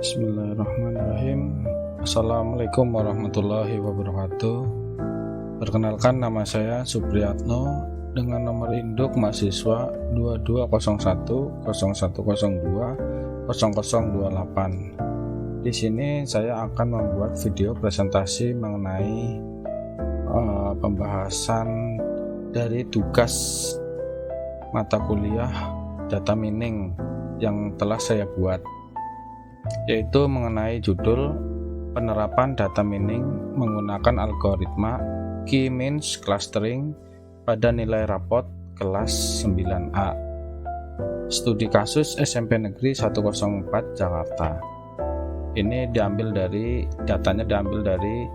Bismillahirrahmanirrahim. Assalamualaikum warahmatullahi wabarakatuh. Perkenalkan, nama saya Supriyatno dengan nomor induk mahasiswa 220101020028. Di sini saya akan membuat video presentasi mengenai pembahasan dari tugas mata kuliah data mining yang telah saya buat, yaitu mengenai judul penerapan data mining menggunakan algoritma K-means clustering pada nilai rapot kelas 9A, studi kasus SMP Negeri 104 Jakarta. Ini datanya diambil dari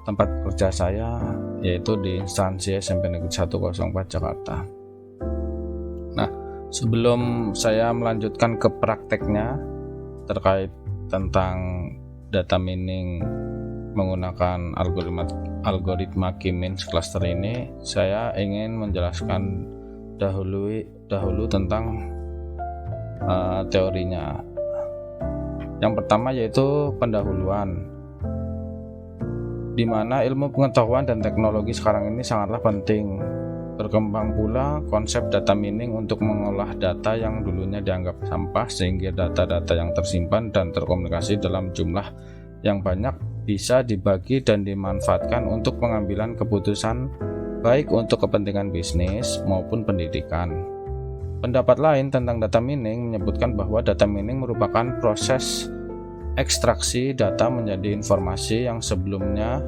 tempat kerja saya, yaitu di instansi SMP Negeri 104 Jakarta. Nah, sebelum saya melanjutkan ke prakteknya terkait tentang data mining menggunakan algoritma K-means cluster ini, saya ingin menjelaskan dahulu tentang teorinya. Yang pertama yaitu pendahuluan, di mana ilmu pengetahuan dan teknologi sekarang ini sangatlah penting. Berkembang pula konsep data mining untuk mengolah data yang dulunya dianggap sampah, sehingga data-data yang tersimpan dan terkomunikasi dalam jumlah yang banyak bisa dibagi dan dimanfaatkan untuk pengambilan keputusan, baik untuk kepentingan bisnis maupun pendidikan. Pendapat lain tentang data mining menyebutkan bahwa data mining merupakan proses ekstraksi data menjadi informasi yang sebelumnya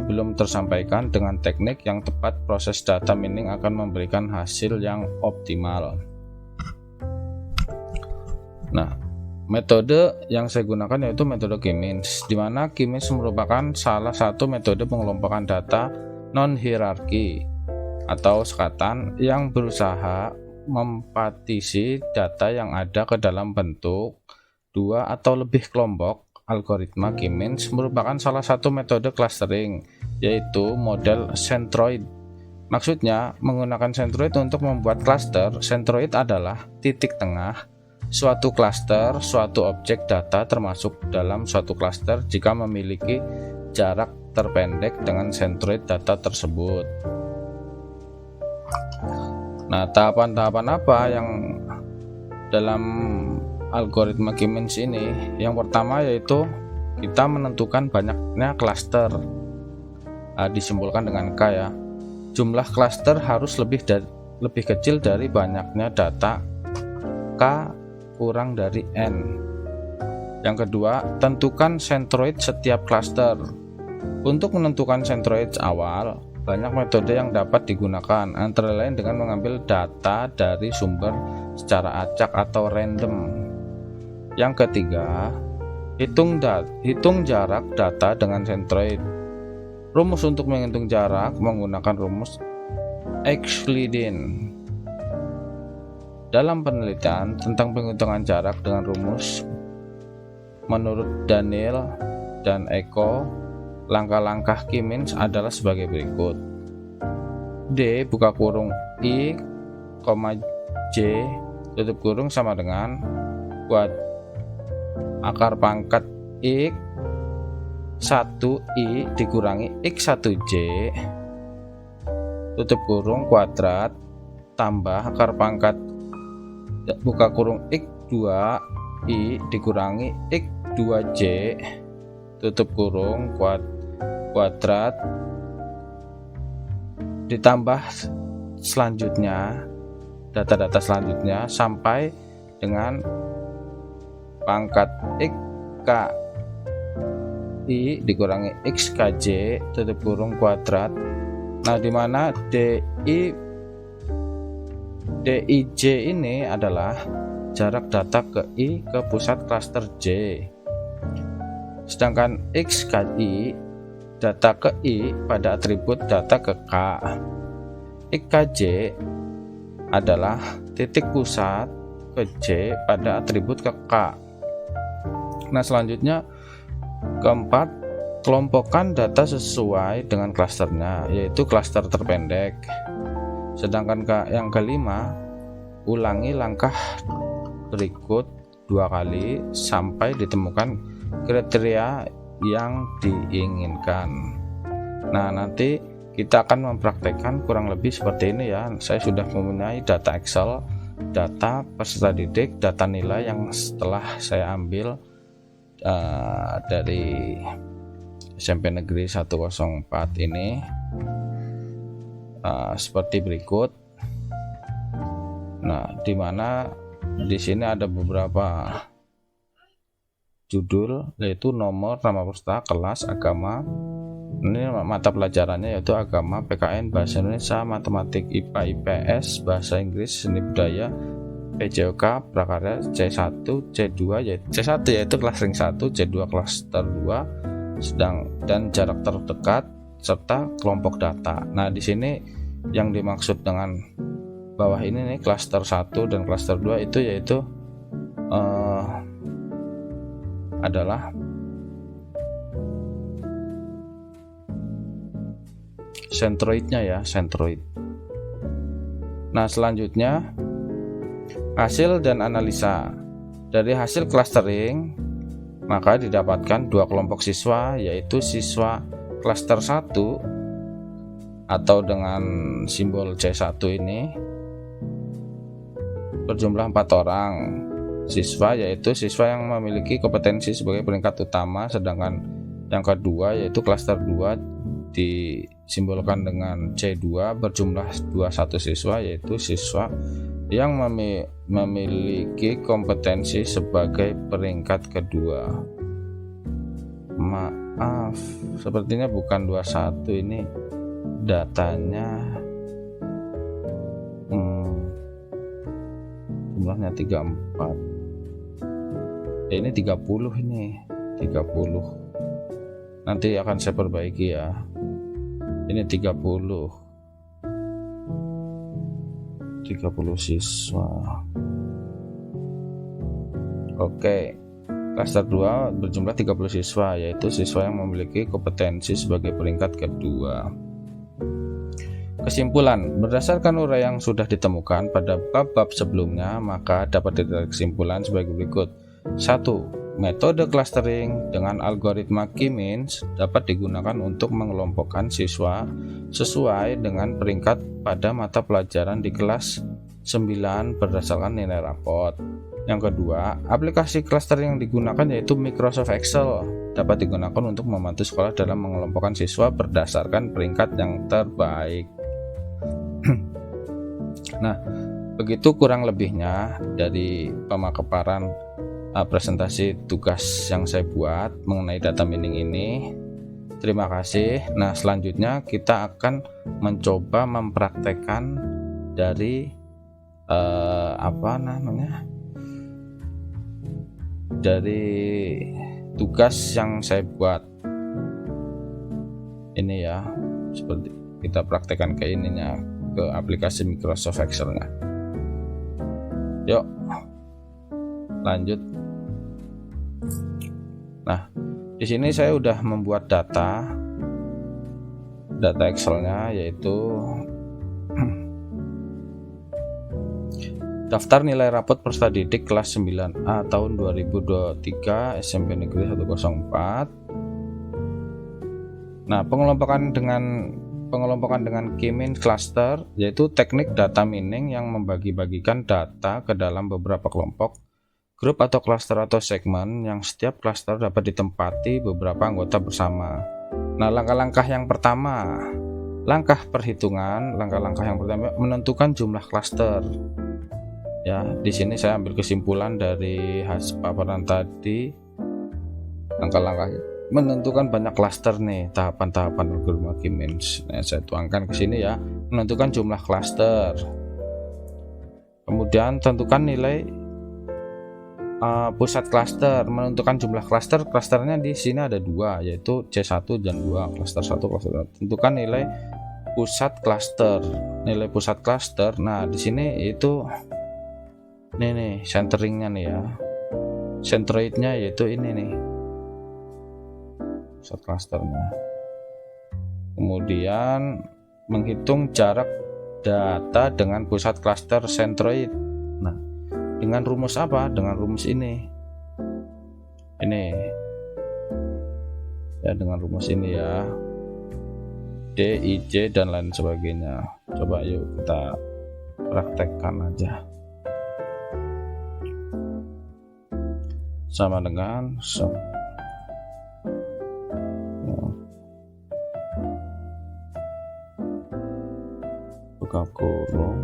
belum tersampaikan. Dengan teknik yang tepat, proses data mining akan memberikan hasil yang optimal. Nah, metode yang saya gunakan yaitu metode K-means, di mana K-means merupakan salah satu metode pengelompokan data non-hierarki atau sekatan yang berusaha mempartisi data yang ada ke dalam bentuk dua atau lebih kelompok. Algoritma K-means merupakan salah satu metode clustering, yaitu model centroid. Maksudnya, menggunakan centroid untuk membuat cluster. Centroid adalah titik tengah suatu cluster, suatu objek data termasuk dalam suatu cluster jika memiliki jarak terpendek dengan centroid data tersebut. Nah, tahapan-tahapan apa yang dalam algoritma K-means ini? Yang pertama yaitu kita menentukan banyaknya cluster, disimpulkan dengan K ya. Jumlah cluster harus lebih kecil dari banyaknya data, K kurang dari N. Yang kedua, tentukan centroid setiap cluster. Untuk menentukan centroid awal, banyak metode yang dapat digunakan, antara lain dengan mengambil data dari sumber secara acak atau random. Yang ketiga, hitung jarak data dengan centroid. Rumus untuk menghitung jarak menggunakan rumus Euclidean. Dalam penelitian tentang penghitungan jarak dengan rumus, menurut Daniel dan Eko, langkah-langkah K-means adalah sebagai berikut. D buka kurung I, J tutup kurung sama dengan akar pangkat X 1I dikurangi X1J tutup kurung kuadrat tambah akar pangkat buka kurung X2I dikurangi X2J tutup kurung kuadrat ditambah selanjutnya data-data selanjutnya sampai dengan pangkat XKI dikurangi XKJ tutup kurung kuadrat. Nah, di mana DIJ ini adalah jarak data ke I ke pusat cluster J, sedangkan XKI data ke I pada atribut data ke K. XKJ adalah titik pusat ke J pada atribut ke K. Nah, selanjutnya keempat, kelompokkan data sesuai dengan klasternya, yaitu klaster terpendek. Sedangkan yang kelima, ulangi langkah berikut 2 kali sampai ditemukan kriteria yang diinginkan. Nah, nanti kita akan mempraktekkan kurang lebih seperti ini ya. Saya sudah mempunyai data Excel, data peserta didik, data nilai yang setelah saya ambil dari SMP Negeri 104 ini seperti berikut. Nah, dimana di sini ada beberapa judul, yaitu nomor, nama peserta, kelas, agama. Ini mata pelajarannya yaitu agama, PKN, bahasa Indonesia, matematik, IPA, IPS, bahasa Inggris, seni budaya, PJOK, prakarya, C1, C2 yaitu C1 yaitu clustering 1, C2 cluster 2, sedang dan jarak terdekat serta kelompok data. Nah, di sini yang dimaksud dengan bawah ini nih, cluster 1 dan cluster 2 itu yaitu adalah sentroidnya ya, sentroid. Nah, selanjutnya hasil dan analisa. Dari hasil clustering maka didapatkan 2 kelompok siswa, yaitu siswa klaster 1 atau dengan simbol C1 ini berjumlah 4 orang siswa, yaitu siswa yang memiliki kompetensi sebagai peringkat utama, sedangkan yang kedua yaitu klaster 2 disimbolkan dengan C2 berjumlah 21 siswa, yaitu siswa yang memiliki kompetensi sebagai peringkat kedua. Maaf, sepertinya bukan 21, ini datanya jumlahnya 34. Ini 30, ini 30. Nanti akan saya perbaiki ya. Ini 30 siswa. Oke, klaster 2 berjumlah 30 siswa, yaitu siswa yang memiliki kompetensi sebagai peringkat kedua. Kesimpulan, berdasarkan uraian yang sudah ditemukan pada bab-bab sebelumnya, maka dapat ditarik kesimpulan sebagai berikut. 1. Metode clustering dengan algoritma Key-Means dapat digunakan untuk mengelompokkan siswa sesuai dengan peringkat pada mata pelajaran di kelas 9 berdasarkan nilai rapot. Yang kedua, aplikasi clustering yang digunakan yaitu Microsoft Excel dapat digunakan untuk membantu sekolah dalam mengelompokkan siswa berdasarkan peringkat yang terbaik. Nah, begitu kurang lebihnya dari pemaparan presentasi tugas yang saya buat mengenai data mining ini. Terima kasih. Nah, selanjutnya kita akan mencoba mempraktekkan dari dari tugas yang saya buat ini ya. Seperti kita praktekkan ke ininya, ke aplikasi Microsoft Excel-nya. Yuk, lanjut. Nah, di sini saya udah membuat data Excel-nya, yaitu daftar nilai rapot peserta didik kelas 9A tahun 2023 SMP Negeri 104. Nah, pengelompokan dengan Key-Means cluster yaitu teknik data mining yang membagi-bagikan data ke dalam beberapa kelompok, grup atau klaster atau segmen yang setiap klaster dapat ditempati beberapa anggota bersama. Nah, langkah-langkah yang pertama, langkah yang pertama menentukan jumlah klaster. Ya, di sini saya ambil kesimpulan dari hasil paparan tadi. Langkah-langkah menentukan banyak klaster nih, tahapan-tahapan algoritma Key-Means. Nah, saya tuangkan ke sini ya. Menentukan jumlah klaster. Kemudian tentukan nilai pusat klaster. Menentukan jumlah klaster. Klasternya di sini ada 2, yaitu C1 dan 2, klaster 1, klaster 2. Tentukan nilai pusat klaster. Nilai pusat klaster. Nah, di sini itu nih centeringnya nih ya. Centroidnya yaitu ini nih, pusat klasternya. Kemudian menghitung jarak data dengan pusat klaster centroid. Nah, Dengan rumus apa? Dengan rumus ini ya, dengan rumus ini ya, D, I, J dan lain sebagainya. Coba yuk kita praktekkan aja. Sama dengan buka kurung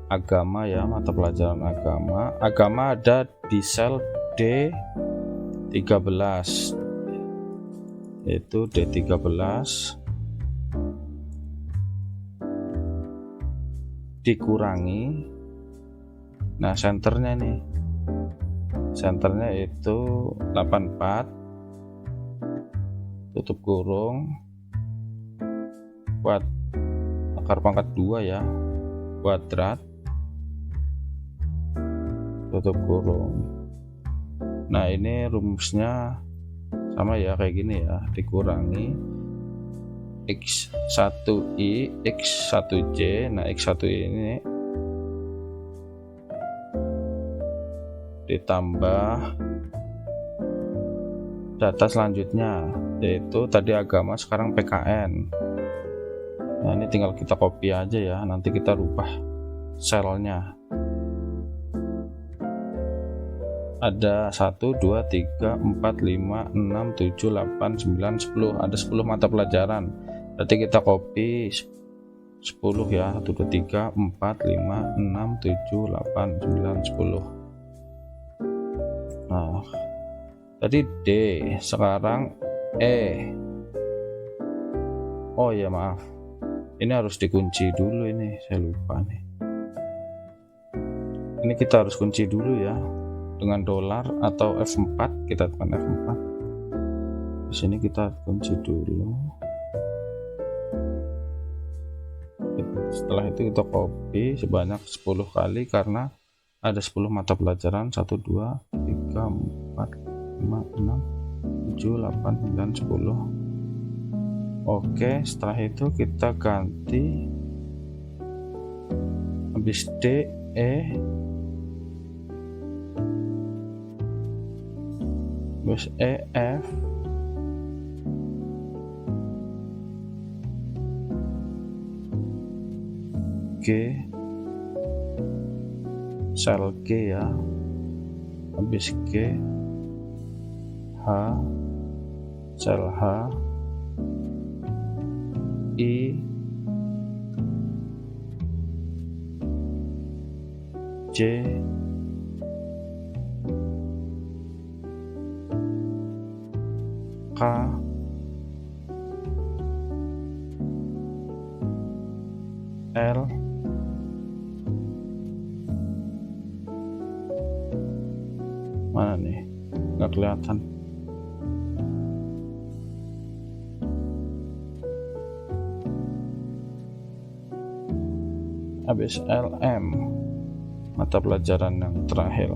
agama ya, mata pelajaran agama ada di sel D13, yaitu D13 dikurangi, nah senternya itu 84 tutup kurung buat akar pangkat 2 ya, kuadrat tutup kurung. Nah ini rumusnya sama ya, kayak gini ya, dikurangi X1I X1J. Nah X1 ini ditambah data selanjutnya, yaitu tadi agama, sekarang PKN. Nah ini tinggal kita copy aja ya, nanti kita rubah selnya. Ada 1, 2, 3, 4, 5, 6, 7, 8, 9, 10. Ada 10 mata pelajaran. Berarti kita copy 10 ya. 1, 2, 3, 4, 5, 6, 7, 8, 9, 10. Nah tadi D, sekarang E. Oh ya maaf, ini harus dikunci dulu, ini saya lupa nih. Ini kita harus kunci dulu ya, dengan dolar atau F4, kita tekan F4. Di sini kita kunci dulu. Setelah itu kita copy sebanyak 10 kali karena ada 10 mata pelajaran. 1, 2, 3, 4, 5, 6, 7, 8, 9, 10. Oke, setelah itu kita ganti habis D, E, habis E, F, G, sel G ya, habis G, H, sel H, I, J, K, L, mana nih, nggak kelihatan. Habis LM, mata pelajaran yang terakhir.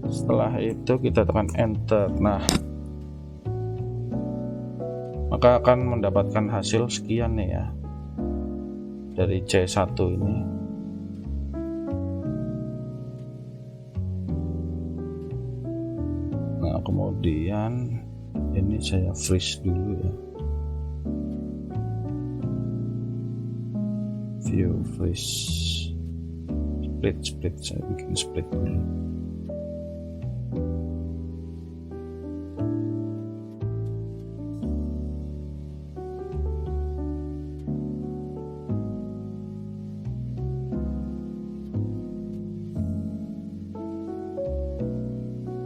Setelah itu kita tekan enter. Nah maka akan mendapatkan hasil sekian nih ya, dari C1 ini. Nah kemudian ini saya freeze dulu ya, view freeze, split, saya bikin split dulu.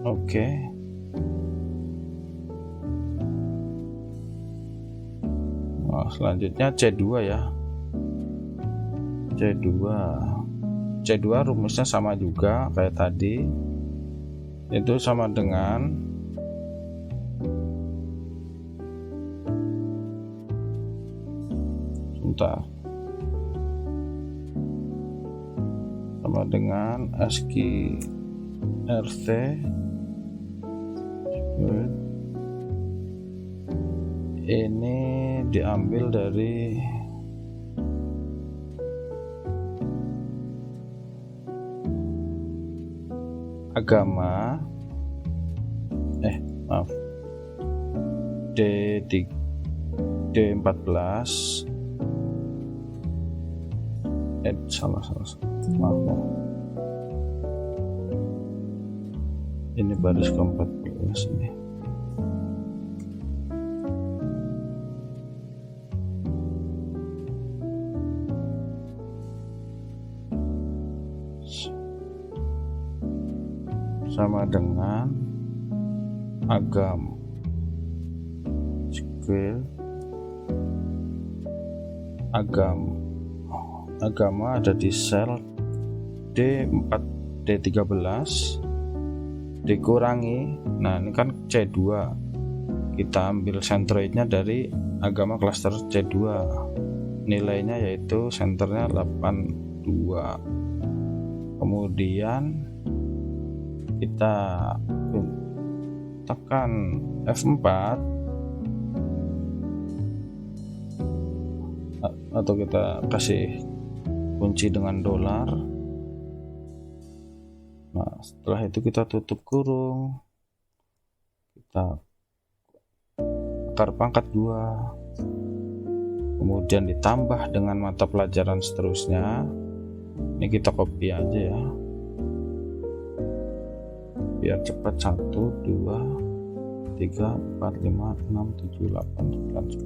Oke. Nah, selanjutnya C2 ya. C2 rumusnya sama juga kayak tadi. Itu sama dengan sama dengan SQRT ini diambil dari agama maaf D14 salah maaf. Ini baris ke-14 ini. Sama dengan agama ada di sel D13 dikurangi, nah ini kan C2, kita ambil sentroidnya dari agama klaster C2, nilainya yaitu senternya 82, kemudian kita tekan F4 atau kita kasih kunci dengan dolar. Nah, setelah itu kita tutup kurung, kita akar pangkat 2, kemudian ditambah dengan mata pelajaran seterusnya. Ini kita copy aja ya, biar cepat. 1, 2, 3, 4, 5, 6, 7, 8, 9, 10.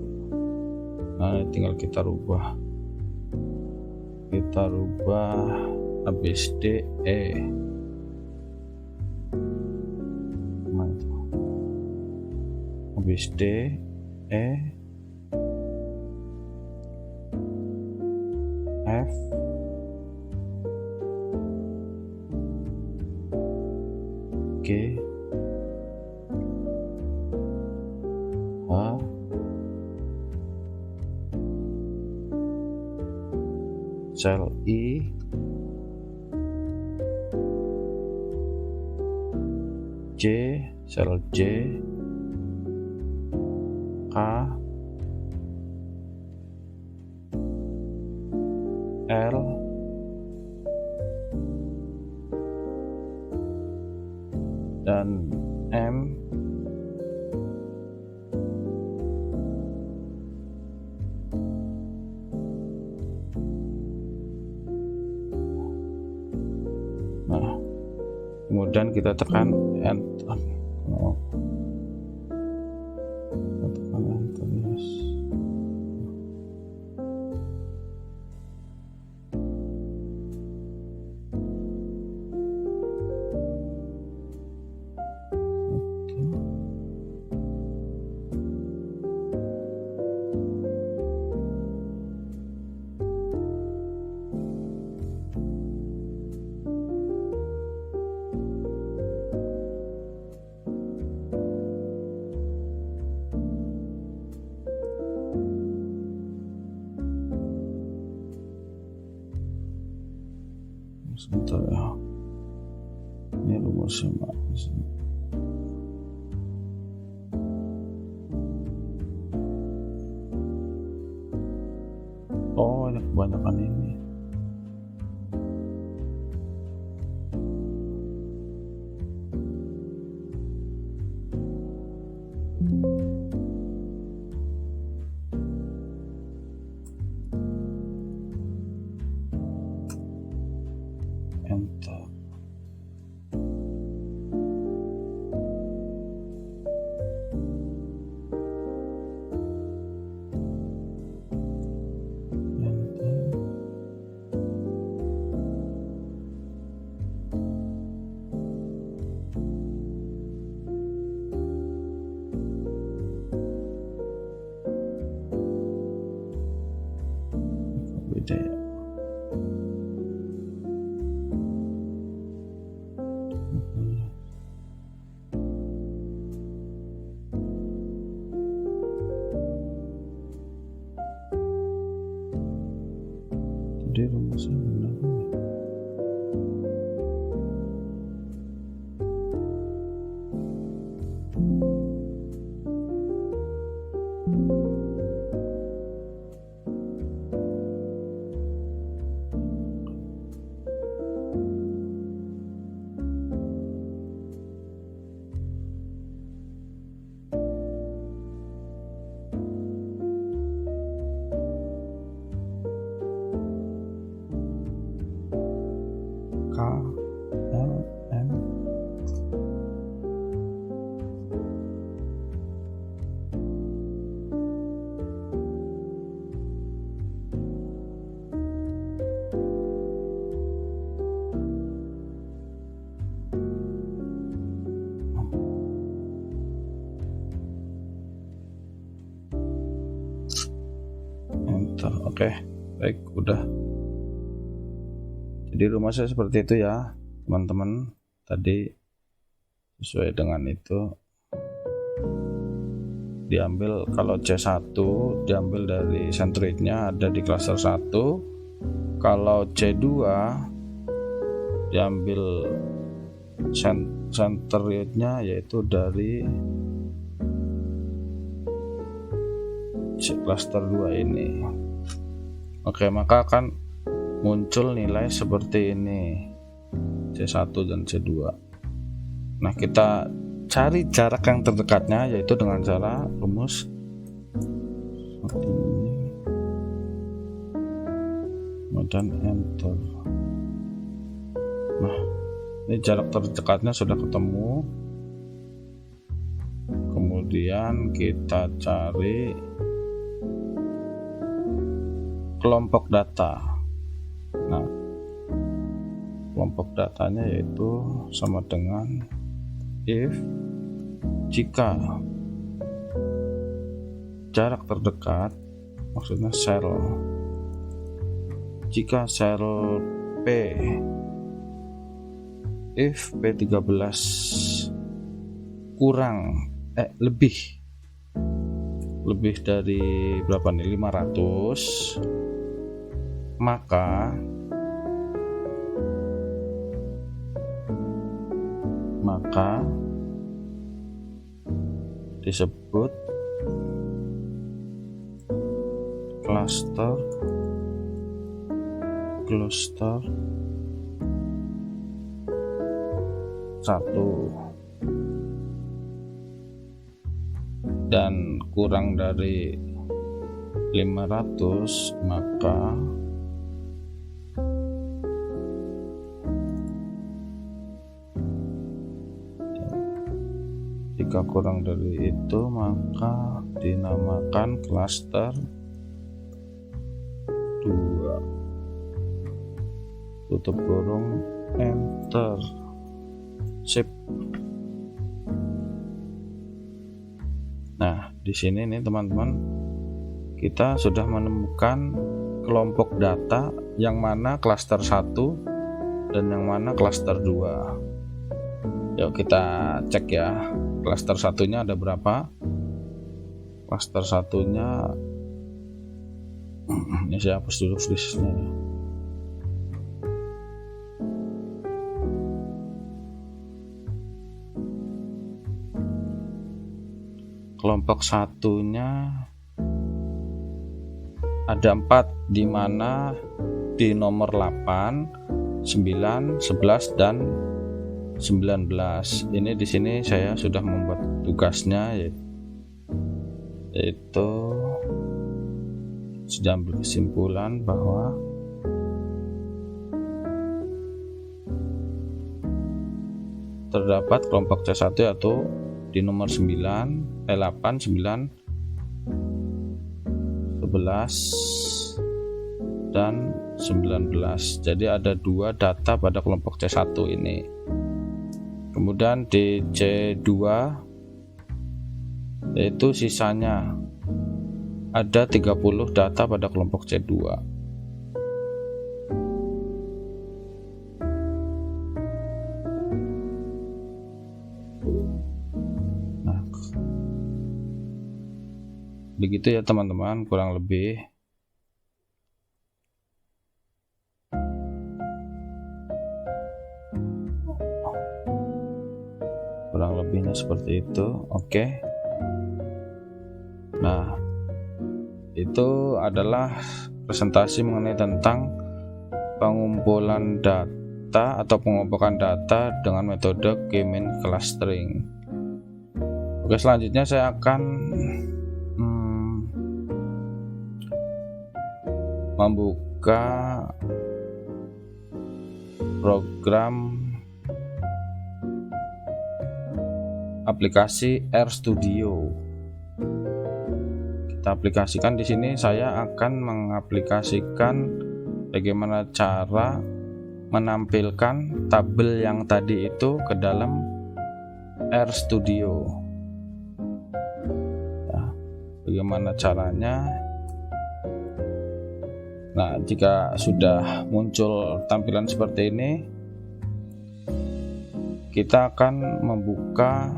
Nah, tinggal kita rubah habis DE. Habis D, E, F, G, H, sel I, J, sel J, K, L, dan M. Nah, kemudian kita tekan Enter. Sebentar ya, ini rumusnya Mbak. Oh, ini kebanyakan ini. Enter. Beda ya. Tadi rumusnya benar kan ya? gitu. Oke, baik, udah. Jadi rumah saya seperti itu ya teman-teman, tadi sesuai dengan itu diambil. Kalau C1 diambil dari centroidnya ada di klaster 1, kalau C2 diambil centroidnya yaitu dari klaster 2 ini. Oke, maka akan muncul nilai seperti ini, C1 dan C2. Nah, kita cari jarak yang terdekatnya yaitu dengan cara rumus seperti ini, kemudian enter. Nah, ini jarak terdekatnya sudah ketemu. Kemudian kita cari kelompok data. Nah, kelompok datanya yaitu sama dengan if jika jarak terdekat, maksudnya sel, jika sel P, if P13 kurang lebih dari berapa nih, 500, maka disebut cluster 1, dan kurang dari 500 maka jika kurang dari itu maka dinamakan klaster 2. Tutup kurung, enter, sip. Nah, di sini nih teman-teman, kita sudah menemukan kelompok data yang mana klaster 1 dan yang mana klaster 2. Yuk kita cek ya, klaster satunya ada berapa. Klaster satunya ini saya hapus dulu listnya ya. Kelompok satunya ada 4, di mana di nomor 8, 9, 11 dan 19. Ini di sini saya sudah membuat tugasnya yaitu sudah ambil kesimpulan bahwa terdapat kelompok C1 yaitu di nomor 8, 9, 11 dan 19. Jadi ada 2 data pada kelompok C1 ini. Kemudian di C2 yaitu sisanya ada 30 data pada kelompok C2. Nah, begitu ya teman-teman, kurang lebih. Kurang lebihnya seperti itu. Oke. Nah, itu adalah presentasi mengenai tentang pengumpulan data atau pengumpulan data dengan metode K-means clustering. Oke, selanjutnya saya akan membuka program aplikasi RStudio. Kita aplikasikan di sini. Saya akan mengaplikasikan bagaimana cara menampilkan tabel yang tadi itu ke dalam RStudio. Ya, bagaimana caranya? Nah, jika sudah muncul tampilan seperti ini, kita akan membuka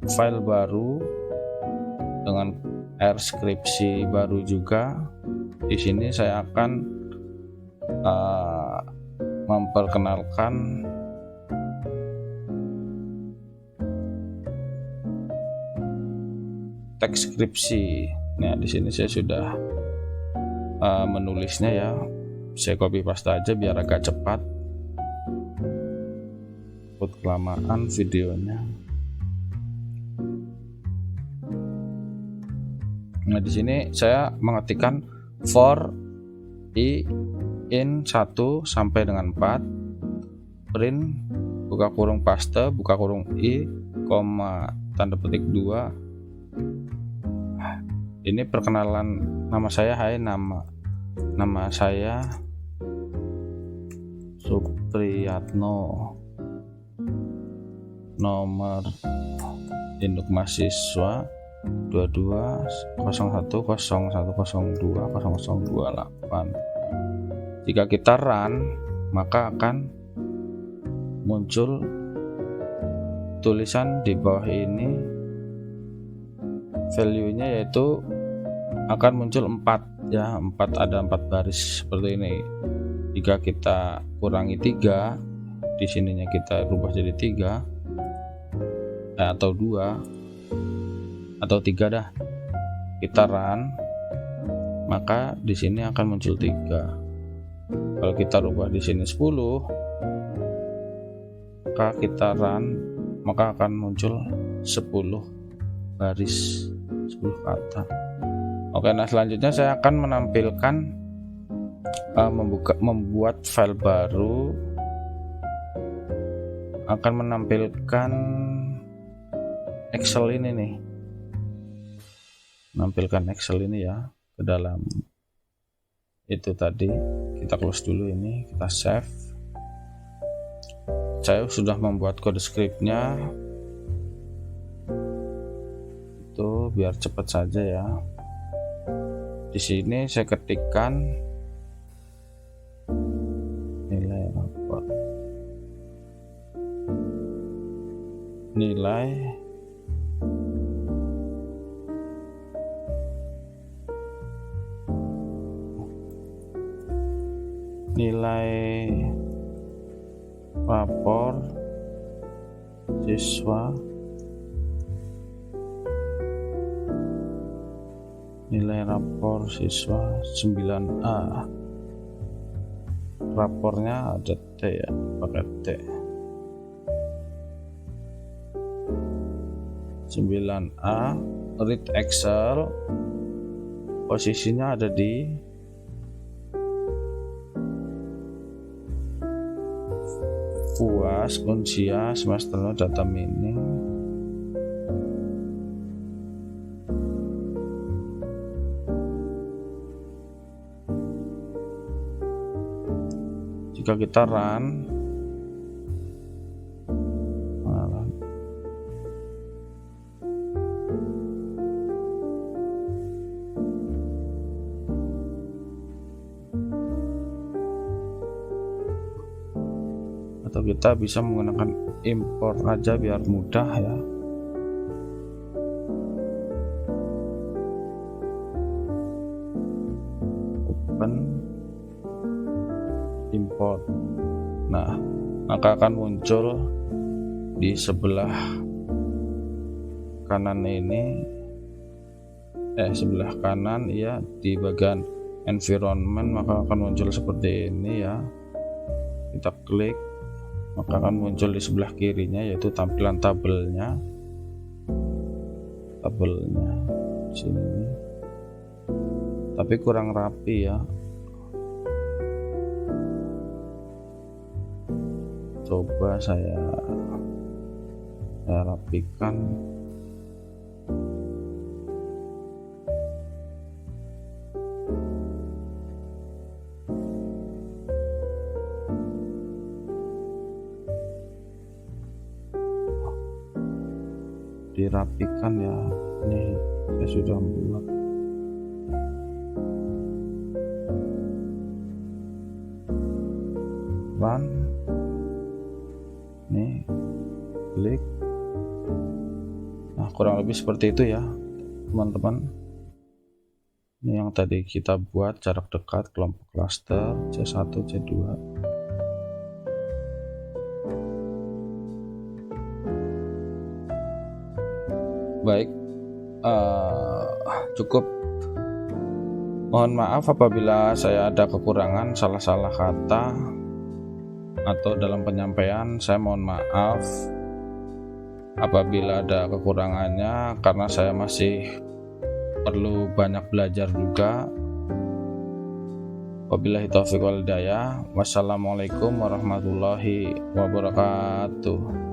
file baru dengan skripsi baru juga. Di sini saya akan memperkenalkan teks skripsi. Nah, di sini saya sudah menulisnya ya. Saya copy paste aja biar agak cepat. Takut kelamaan videonya. Nah, di sini saya mengetikkan for i in 1 sampai dengan 4, print buka kurung paste buka kurung i, tanda petik 2. Ini perkenalan nama saya. Hai, nama saya Supriyatno, nomor induk mahasiswa 220101020028. Jika kita run, maka akan muncul tulisan di bawah ini, value-nya yaitu akan muncul 4 ya, 4, ada 4 baris seperti ini. Jika kita kurangi 3, di sininya kita rubah jadi 3 atau 2 atau 3 dah, kita run, maka di sini akan muncul 3. Kalau kita rubah di sini 10, maka kita run, maka akan muncul 10 baris, 10 kata. Oke, nah selanjutnya saya akan menampilkan membuat file baru, akan menampilkan Excel ini nih, menampilkan Excel ini ya ke dalam itu tadi. Kita close dulu ini, kita save. Saya sudah membuat kode scriptnya itu biar cepat saja ya. Di sini saya ketikkan nilai rapor, nilai rapor siswa, nilai rapor siswa 9A. Rapornya ada T ya, pakai T. 9A, read Excel, posisinya ada di UAS, Unsia, semester data mining. Jika kita run, atau kita bisa menggunakan import aja biar mudah ya. Open, import. Nah, maka akan muncul di sebelah kanan ini, sebelah kanan ya, di bagian environment, maka akan muncul seperti ini ya. Kita klik, maka akan muncul di sebelah kirinya yaitu tampilan tabelnya sini, tapi kurang rapi ya. Coba saya rapikan. Dirapikan ya, ini saya sudah membuat. teman-teman. Nih, klik. Nah, kurang lebih seperti itu ya teman-teman. Ini yang tadi kita buat, jarak dekat, kelompok klaster, C1, C2. Baik, cukup. Mohon maaf apabila saya ada kekurangan, salah-salah kata atau dalam penyampaian. Saya mohon maaf apabila ada kekurangannya, karena saya masih perlu banyak belajar juga. Wabillahi taufiq wal hidayah. Wassalamualaikum warahmatullahi wabarakatuh.